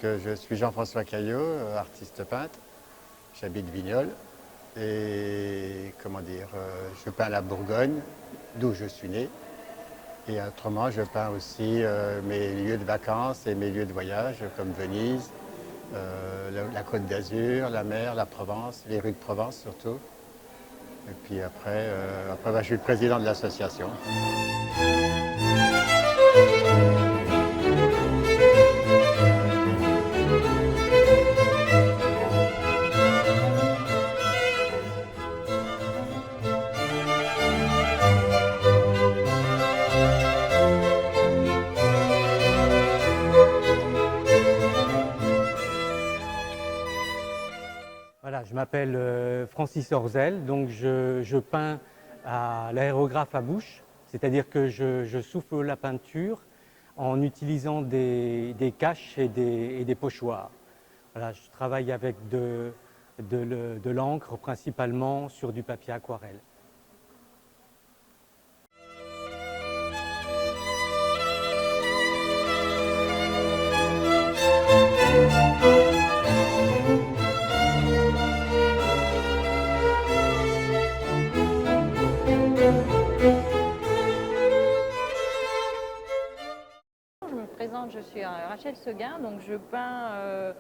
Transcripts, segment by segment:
Je suis Jean-François Caillot, artiste peintre. J'habite Vignoles et je peins la Bourgogne, d'où je suis né. Et autrement, je peins aussi mes lieux de vacances et mes lieux de voyage, comme Venise, la Côte d'Azur, la mer, la Provence, les rues de Provence surtout. Et puis après, je suis le président de l'association. Voilà, je m'appelle Francis Orzel, donc je peins à l'aérographe à bouche, c'est-à-dire que je souffle la peinture en utilisant des caches et des pochoirs. Voilà, je travaille avec de l'encre principalement sur du papier aquarelle. Je me présente, je suis Rachel Seguin, donc je peins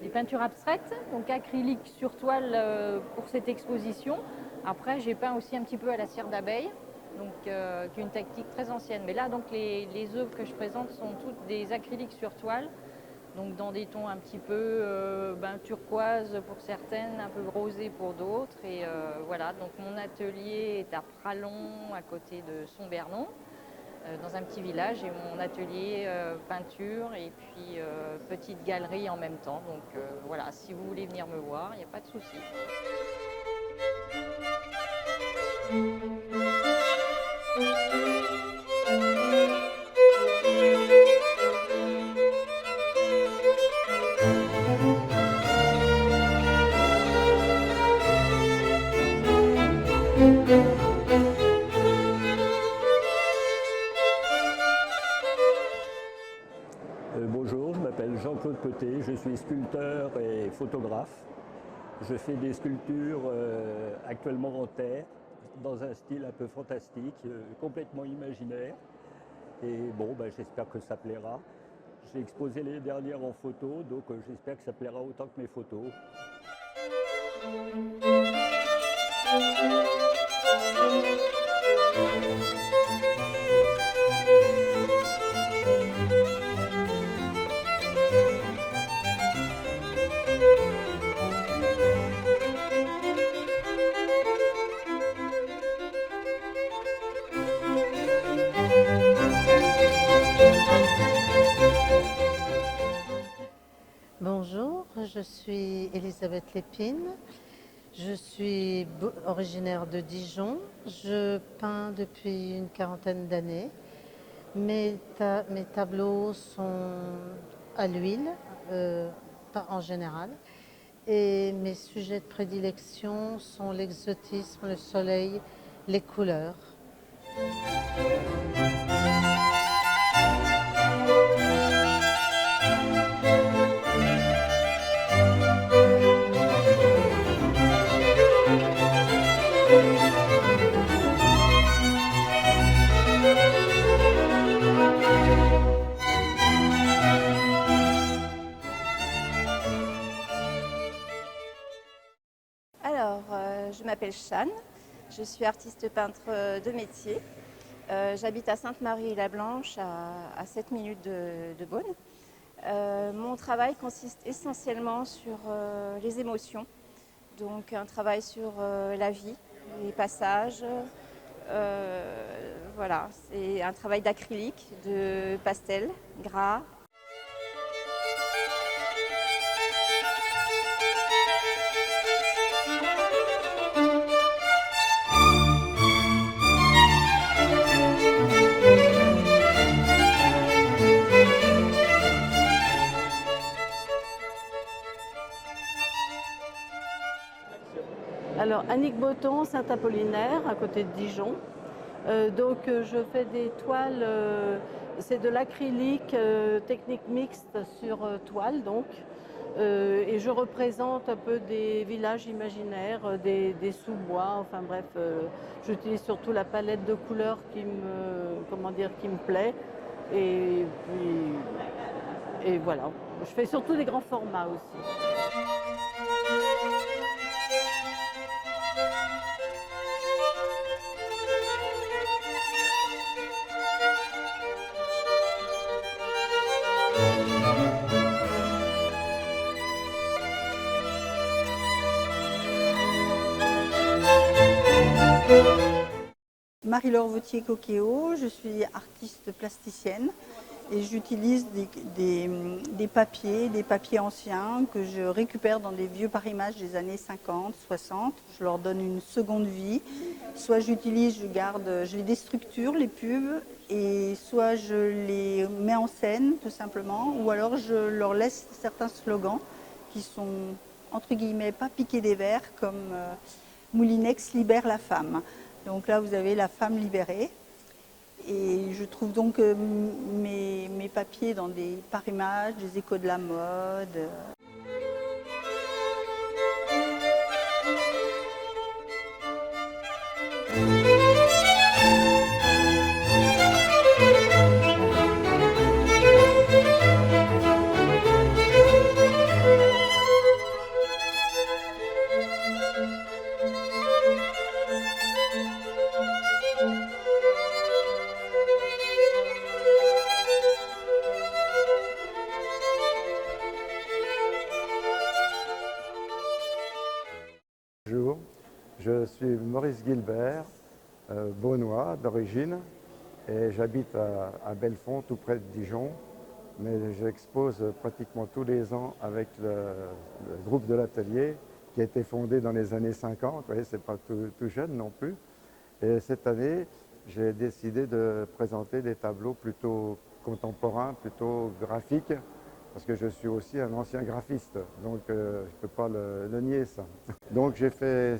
des peintures abstraites, donc acrylique sur toile pour cette exposition. Après, j'ai peint aussi un petit peu à la cire d'abeille, donc qui est une technique très ancienne. Mais là, donc les œuvres que je présente sont toutes des acryliques sur toile, donc dans des tons un petit peu turquoise pour certaines, un peu rosé pour d'autres. Et voilà, donc mon atelier est à Pralon, à côté de Sombernon, dans un petit village, et mon atelier peinture et puis petite galerie en même temps. Donc voilà, si vous voulez venir me voir, il n'y a pas de souci. Bonjour, je m'appelle Jean-Claude Peté, je suis sculpteur et photographe. Je fais des sculptures actuellement en terre, dans un style un peu fantastique, complètement imaginaire. Et bon, j'espère que ça plaira. J'ai exposé les dernières en photo, donc j'espère que ça plaira autant que mes photos. Bonjour, je suis Elisabeth Lépine, je suis originaire de Dijon, je peins depuis une quarantaine d'années. Mes tableaux sont à l'huile, en général, et mes sujets de prédilection sont l'exotisme, le soleil, les couleurs. Alors, je m'appelle Chane, je suis artiste peintre de métier. J'habite à Sainte-Marie-la-Blanche, à 7 minutes de Beaune. Mon travail consiste essentiellement sur les émotions, donc un travail sur la vie, les passages. Voilà, c'est un travail d'acrylique, de pastel, gras. Alors, Annick Botton, Saint-Apollinaire, à côté de Dijon. Je fais des toiles C'est de l'acrylique technique mixte sur toile donc. Et je représente un peu des villages imaginaires, des sous-bois, enfin bref, j'utilise surtout la palette de couleurs qui me plaît. Et voilà, je fais surtout des grands formats aussi. Marie-Laure Vautier-Coquéot, je suis artiste plasticienne et j'utilise des papiers anciens que je récupère dans des vieux parimages des années 50, 60. Je leur donne une seconde vie. Soit je les déstructure, les pubs, et soit je les mets en scène tout simplement, ou alors je leur laisse certains slogans qui sont entre guillemets pas piqués des vers, comme Moulinex libère la femme. Donc là, vous avez la femme libérée. Et je trouve donc mes papiers dans des parimages, des échos de la mode. Bonjour, je suis Maurice Gilbert, beaunois d'origine, et j'habite à Belfond, tout près de Dijon, mais j'expose pratiquement tous les ans avec le groupe de l'Atelier, qui a été fondé dans les années 50, vous voyez, c'est pas tout jeune non plus. Et cette année, j'ai décidé de présenter des tableaux plutôt contemporains, plutôt graphiques, parce que je suis aussi un ancien graphiste, donc je ne peux pas le nier ça. Donc j'ai fait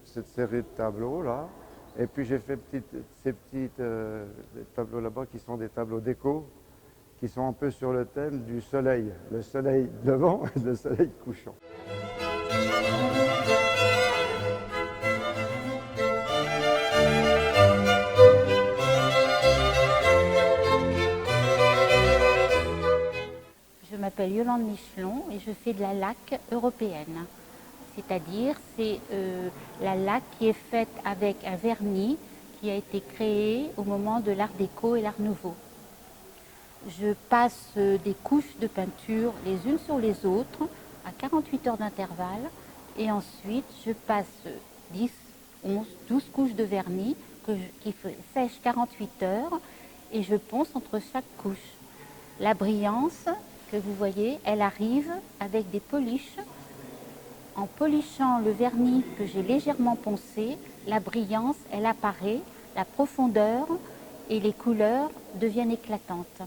cette série de tableaux là, et puis j'ai fait ces petits tableaux là-bas qui sont des tableaux déco, qui sont un peu sur le thème du soleil, le soleil levant et le soleil couchant. Je m'appelle Yolande Michelon et je fais de la laque européenne. C'est-à-dire, c'est la laque qui est faite avec un vernis qui a été créé au moment de l'art déco et l'art nouveau. Je passe des couches de peinture les unes sur les autres à 48 heures d'intervalle et ensuite je passe 10, 11, 12 couches de vernis qui sèchent 48 heures et je ponce entre chaque couche. La brillance que vous voyez, elle arrive avec des polish. En polissant le vernis que j'ai légèrement poncé, la brillance, elle apparaît, la profondeur et les couleurs deviennent éclatantes.